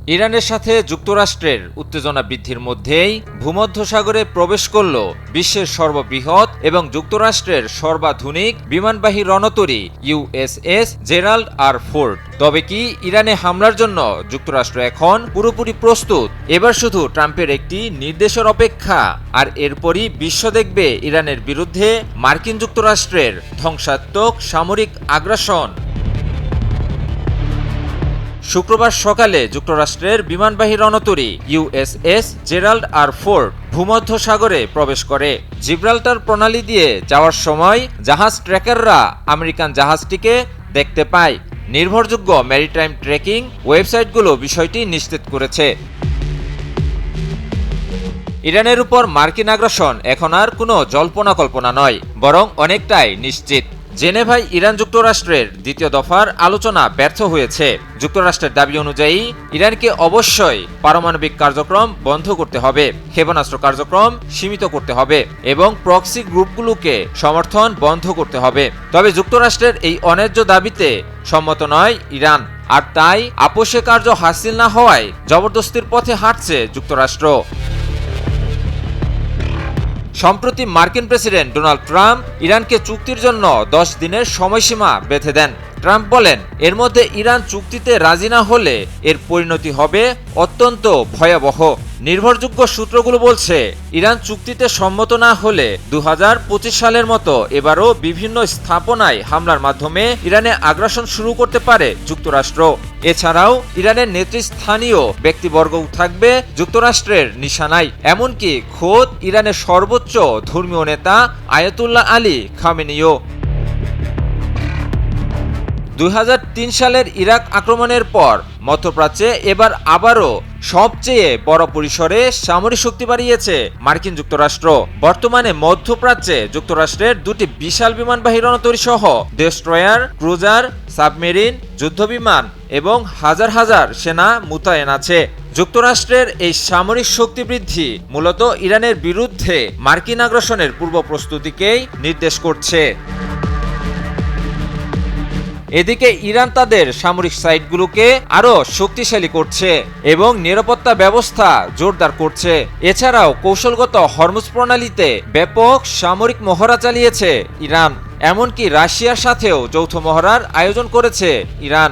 ইরানের সাথে যুক্তরাষ্ট্রের উত্তেজনা বৃদ্ধির মধ্যেই ভূমধ্যসাগরে প্রবেশ করল বিশ্বের সর্ববৃহৎ এবং যুক্তরাষ্ট্রের সর্বাধুনিক বিমানবাহী রণতরী ইউএসএস জেরাল্ড আর ফোর্ড। তবে কি ইরানে হামলার জন্য যুক্তরাষ্ট্র এখন পুরোপুরি প্রস্তুত? এবার শুধু ট্রাম্পের একটি নির্দেশের অপেক্ষা, আর এরপরই বিশ্ব দেখবে ইরানের বিরুদ্ধে মার্কিন যুক্তরাষ্ট্রের ধ্বংসাত্মক সামরিক আগ্রাসন। শুক্রবার সকালে যুক্তরাষ্ট্রের বিমানবাহী রণতরী ইউএসএস জেরাল্ড আর ফোর্ড ভূমধ্যসাগরে প্রবেশ করে। জিব্রাল্টার প্রণালী দিয়ে যাওয়ার সময় জাহাজ ট্র্যাকাররা আমেরিকান জাহাজটিকে দেখতে পায়। নির্ভরযোগ্য ম্যারিটাইম ট্র্যাকিং ওয়েবসাইটগুলো বিষয়টি নিশ্চিত করেছে। ইরানের উপর মার্কিন আগ্রাসন এখন আর কোনো জল্পনা কল্পনা নয়, বরং অনেকটাই নিশ্চিত। জেনেভায় ইরান যুক্তরাষ্ট্রের দ্বিতীয় দফার আলোচনা ব্যর্থ হয়েছে। যুক্তরাষ্ট্রের দাবি অনুযায়ী ইরানকে অবশ্যই পারমাণবিক কার্যক্রম বন্ধ করতে হবে, ক্ষেপণাস্ত্র কার্যক্রম সীমিত করতে হবে এবং প্রক্সি গ্রুপগুলোকে সমর্থন বন্ধ করতে হবে। তবে যুক্তরাষ্ট্রের এই অন্যায্য দাবিতে সম্মত নয় ইরান, আর তাই আপোষে কার্য হাসিল না হওয়ায় জবরদস্তির পথে হাঁটছে যুক্তরাষ্ট্র। সম্প্রতি মার্কিন প্রেসিডেন্ট ডোনাল্ড ট্রাম্প ইরানকে চুক্তির জন্য 10 দিনের সময়সীমা বেঁধে দেন। ট্রাম্প বলেন, এর মধ্যে ইরান চুক্তিতে রাজি না হলে এর পরিণতি হবে অত্যন্ত ভয়াবহ। নির্ভরযোগ্য সূত্রগুলো বলছে, ইরান চুক্তিতে সম্মত না হলে 2025 সালের মতো এবারও বিভিন্ন স্থাপনায় হামলার মাধ্যমে ইরানে আগ্রাসন শুরু করতে পারে যুক্তরাষ্ট্র। এছাড়াও ইরানের নেতৃস্থানীয় ব্যক্তিবর্গও থাকবে যুক্তরাষ্ট্রের নিশানায়, এমনকি খোদ ইরানের সর্বোচ্চ ধর্মীয় নেতা আয়াতুল্লাহ আলী খামেনিও। 2003 সালের ইরাক আক্রমণের পর মধ্যপ্রাচ্যে এবার আবারও সবচেয়ে বড় পরিসরে সামরিক শক্তি বাড়িয়েছে মার্কিন যুক্তরাষ্ট্র। বর্তমানে মধ্যপ্রাচ্যে যুক্তরাষ্ট্রের দুটি বিশাল বিমানবাহী রণতরী সহ ডেস্ট্রয়ার, ক্রুজার, সাবমেরিন, যুদ্ধবিমান এবং হাজার হাজার সেনা মোতায়েন আছে। যুক্তরাষ্ট্রের এই সামরিক শক্তি বৃদ্ধি মূলত ইরানের বিরুদ্ধে মার্কিন আগ্রাসনের পূর্ব প্রস্তুতিকেই নির্দেশ করছে। এদিকে ইরান তাদের সামরিক সাইটগুলোকে আরও শক্তিশালী করছে এবং নিরাপত্তা ব্যবস্থা জোরদার করছে। এছাড়াও কৌশলগত হরমুজ প্রণালীতে ব্যাপক সামরিক মহড়া চালিয়েছে ইরান, এমনকি রাশিয়ার সাথেও যৌথ মহড়ার আয়োজন করেছে ইরান।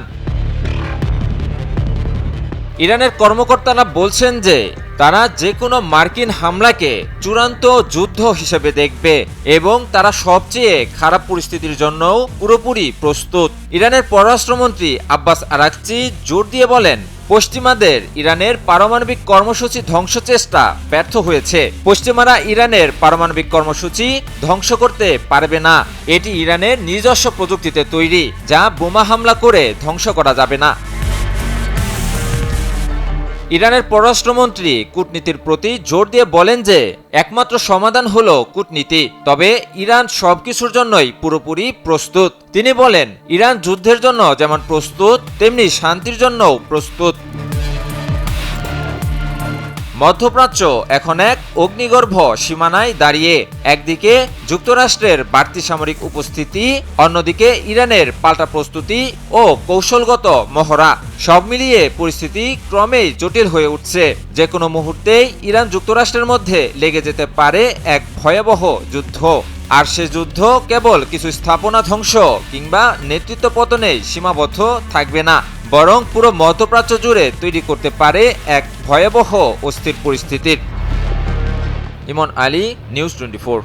ইরানের কর্মকর্তারা বলছেন যে তারা যে কোনো মার্কিন হামলাকে চূড়ান্ত যুদ্ধ হিসেবে দেখবে এবং তারা সবচেয়ে খারাপ পরিস্থিতির জন্যও পুরোপুরি প্রস্তুত। ইরানের পররাষ্ট্রমন্ত্রী আব্বাস আরাকচি জোর দিয়ে বলেন, পশ্চিমাদের ইরানের পারমাণবিক কর্মসূচি ধ্বংস চেষ্টা ব্যর্থ হয়েছে। পশ্চিমারা ইরানের পারমাণবিক কর্মসূচি ধ্বংস করতে পারবে না। এটি ইরানের নিজস্ব প্রযুক্তিতে তৈরি, যা বোমা হামলা করে ধ্বংস করা যাবে না। ইরানের পররাষ্ট্রমন্ত্রী কূটনীতির প্রতি জোর দিয়ে বলেন যে একমাত্র সমাধান হলো কূটনীতি, তবে ইরান সবকিছুর জন্যই পুরোপুরি প্রস্তুত। তিনি বলেন, ইরান যুদ্ধের জন্য যেমন প্রস্তুত তেমনি শান্তির জন্যও প্রস্তুত। মধ্যপ্রাচ্য এখন এক অগ্নিগর্ভ সীমানায় দাঁড়িয়ে। একদিকে যুক্তরাষ্ট্রের বাড়তি সামরিক উপস্থিতি, অন্যদিকে ইরানের পাল্টা প্রস্তুতি ও কৌশলগত মহড়া, সব মিলিয়ে পরিস্থিতি ক্রমেই জটিল হয়ে উঠছে। যে কোনো মুহূর্তেই ইরান যুক্তরাষ্ট্রের মধ্যে লেগে যেতে পারে এক ভয়াবহ যুদ্ধ। আর সে যুদ্ধ কেবল কিছু স্থাপনা ধ্বংস কিংবা নেতৃত্ব পতনে সীমাবদ্ধ থাকবে না, বরং পুরো মধ্যপ্রাচ্য জুড়ে তৈরি করতে পারে এক ভয়াবহ অস্থির পরিস্থিতির। ইমন আলী, নিউজ 24।